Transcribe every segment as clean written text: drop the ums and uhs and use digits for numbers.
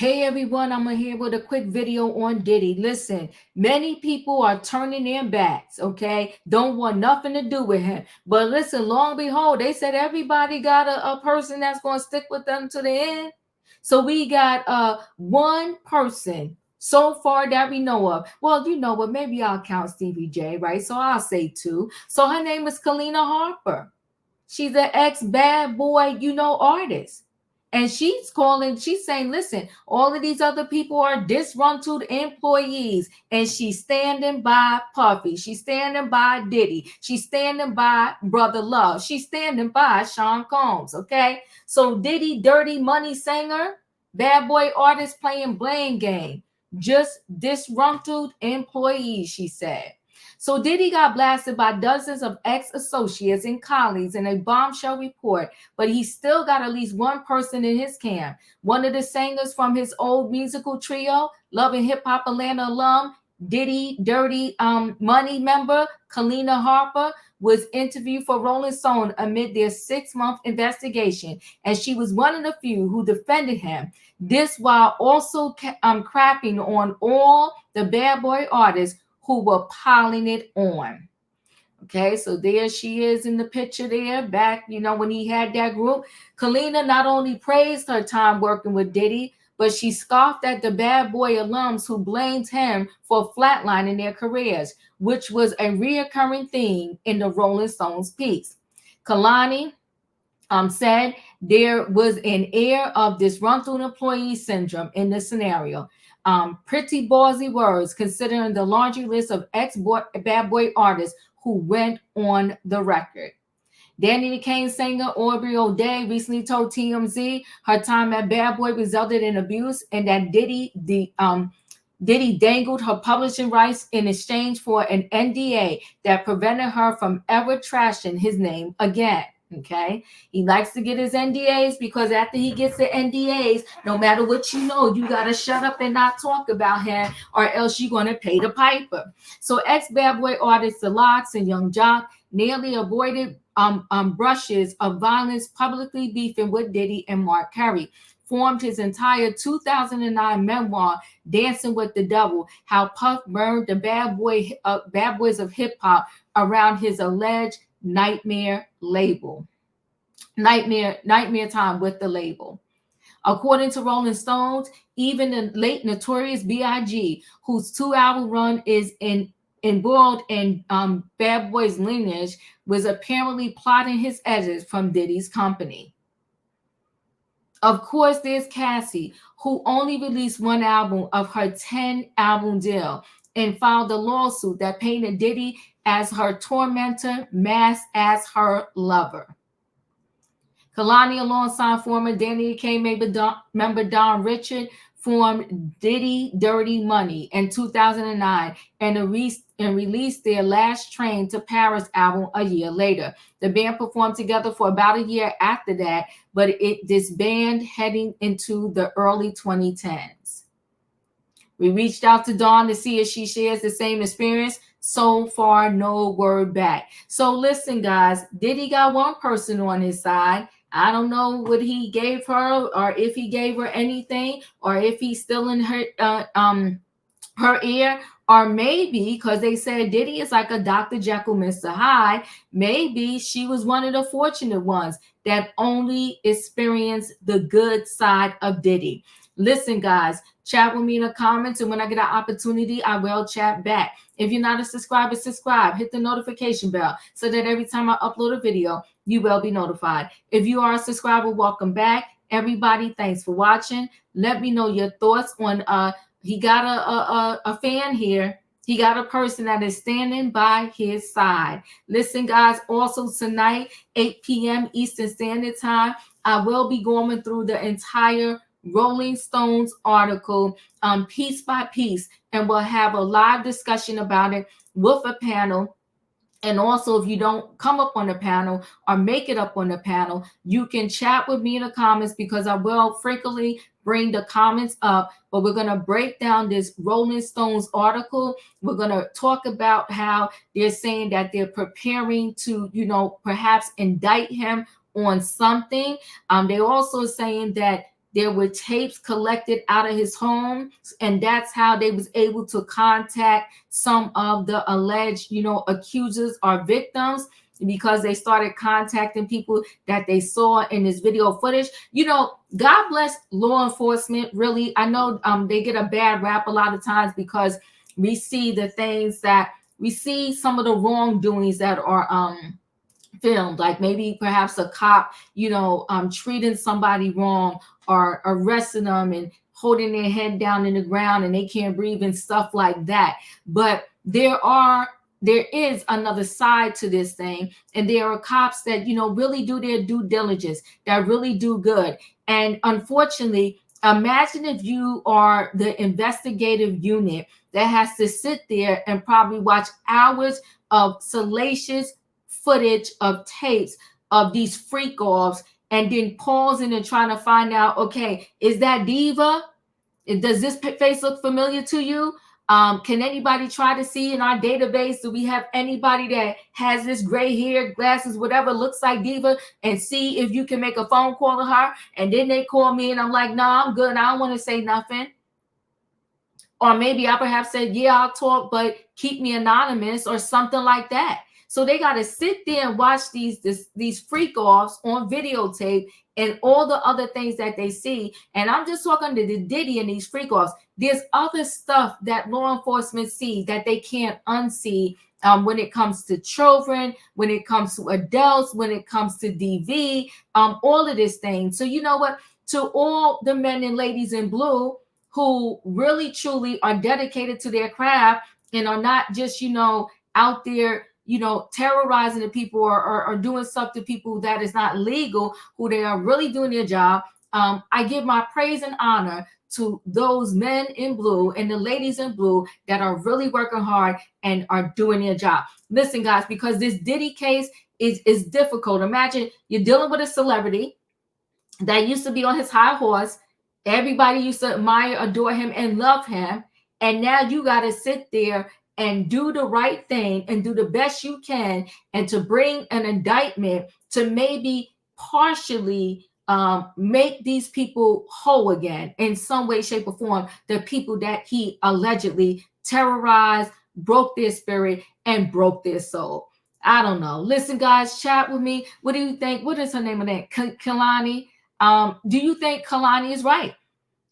Hey everyone, I'm here with a quick video on Diddy. Listen, many people are turning their backs, okay? Don't want nothing to do with him. But listen, long behold, they said everybody got a person that's going to stick with them to the end. So we got one person so far that we know of. Well, you know what? Maybe I'll count Stevie J, right? So I'll say two. So her name is Kalina Harper. She's an ex bad boy, artist. And she's saying, listen, all of these other people are disgruntled employees. And she's standing by Puffy. She's standing by Diddy. She's standing by Brother Love. She's standing by Sean Combs. Okay. So Diddy Dirty Money singer, bad boy artist playing blame game. Just disgruntled employees, she said. So Diddy got blasted by dozens of ex-associates and colleagues in a bombshell report, but he still got at least one person in his camp. One of the singers from his old musical trio, Love and Hip Hop Atlanta alum, Diddy Dirty Money member, Kalina Harper, was interviewed for Rolling Stone amid their 6-month investigation, and she was one of the few who defended him. This while also crapping on all the bad boy artists who were piling it on. Okay, so there she is in the picture there, back, when he had that group. Kalina not only praised her time working with Diddy, but she scoffed at the bad boy alums who blamed him for flatlining their careers, which was a reoccurring theme in the Rolling Stones piece. Kalani said there was an air of disgruntled employee syndrome in this scenario. Pretty ballsy words considering the laundry list of ex-bad boy artists who went on the record. Danny the Kane singer Aubrey O'Day recently told TMZ her time at Bad Boy resulted in abuse and that Diddy dangled her publishing rights in exchange for an NDA that prevented her from ever trashing his name again. Okay, he likes to get his NDAs because after he gets the NDAs, no matter what you gotta shut up and not talk about him, or else you're gonna pay the piper. So ex-bad boy artists The Lox and Young Jock nearly avoided brushes of violence, publicly beefing with Diddy and Mark Carey. Formed his entire 2009 memoir, Dancing with the Devil, how Puff burned the bad boys of hip hop around his alleged nightmare label. Nightmare time with the label. According to Rolling Stones, even the late Notorious B.I.G., whose 2-album run is embroiled in Bad Boy's lineage, was apparently plotting his exit from Diddy's company. Of course, there's Cassie, who only released one album of her 10-album deal and filed a lawsuit that painted Diddy as her tormentor, masked as her lover. Kalani, alongside former Danny Kane member Don Richard, formed Diddy Dirty Money in 2009 and released their Last Train to Paris album a year later. The band performed together for about a year after that, but it disbanded heading into the early 2010s. We reached out to Dawn to see if she shares the same experience. So far, no word back. So listen, guys, Diddy got one person on his side. I don't know what he gave her, or if he gave her anything, or if he's still in her ear, or maybe because they said Diddy is like a Dr. Jekyll, Mr. Hyde. Maybe she was one of the fortunate ones that only experienced the good side of Diddy. Listen, guys, chat with me in the comments, and when I get an opportunity, I will chat back. If you're not a subscriber, subscribe. Hit the notification bell so that every time I upload a video, you will be notified. If you are a subscriber, welcome back. Everybody, thanks for watching. Let me know your thoughts on he got a fan here. He got a person that is standing by his side. Listen, guys, also tonight, 8 p.m. Eastern Standard Time, I will be going through the entire Rolling Stones article piece by piece, and we'll have a live discussion about it with a panel. And also, if you don't come up on the panel or make it up on the panel, you can chat with me in the comments, because I will frequently bring the comments up. But we're going to break down this Rolling Stones article. We're going to talk about how they're saying that they're preparing to, perhaps indict him on something. They're also saying that There were tapes collected out of his home, and that's how they was able to contact some of the alleged, accusers or victims, because they started contacting people that they saw in this video footage. God bless law enforcement. Really, I know they get a bad rap a lot of times because we see the things that we see, some of the wrongdoings that are filmed, like maybe perhaps a cop, treating somebody wrong or arresting them and holding their head down in the ground and they can't breathe and stuff like that. But there is another side to this thing, and there are cops that really do their due diligence, that really do good. And unfortunately, imagine if you are the investigative unit that has to sit there and probably watch hours of salacious footage of tapes of these freak offs, and then pausing and trying to find out, okay, is that diva? Does this face look familiar to you? Can anybody try to see in our database, do we have anybody that has this gray hair, glasses, whatever, looks like diva, and see if you can make a phone call to her? And then they call me and I'm like, no, I'm good, I don't want to say nothing. Or maybe I perhaps said, yeah, I'll talk, but keep me anonymous or something like that. So they got to sit there and watch these freak offs on videotape and all the other things that they see. And I'm just talking to the Diddy and these freak offs. There's other stuff that law enforcement see that they can't unsee, when it comes to children, when it comes to adults, when it comes to DV, all of this thing. So you know what? To all the men and ladies in blue who really truly are dedicated to their craft and are not just, out there, terrorizing the people or doing stuff to people that is not legal, who they are really doing their job. I give my praise and honor to those men in blue and the ladies in blue that are really working hard and are doing their job. Listen, guys, because this Diddy case is difficult. Imagine you're dealing with a celebrity that used to be on his high horse. Everybody used to admire, adore him, and love him. And now you got to sit there and do the right thing and do the best you can, and to bring an indictment to maybe partially make these people whole again in some way, shape, or form. The people that he allegedly terrorized, broke their spirit, and broke their soul. I don't know. Listen, guys, chat with me. What do you think? What is her name of that? Kalani. Do you think Kalani is right?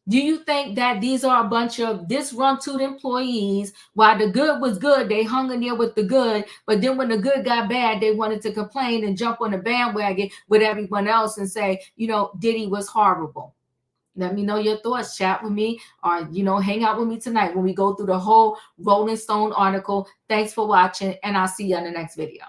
Do you think that these are a bunch of disgruntled employees? While the good was good, they hung in there with the good, but then when the good got bad, they wanted to complain and jump on the bandwagon with everyone else and say, Diddy was horrible. Let me know your thoughts. Chat with me, or hang out with me tonight when we go through the whole Rolling Stone article. Thanks for watching, and I'll see you in the next video.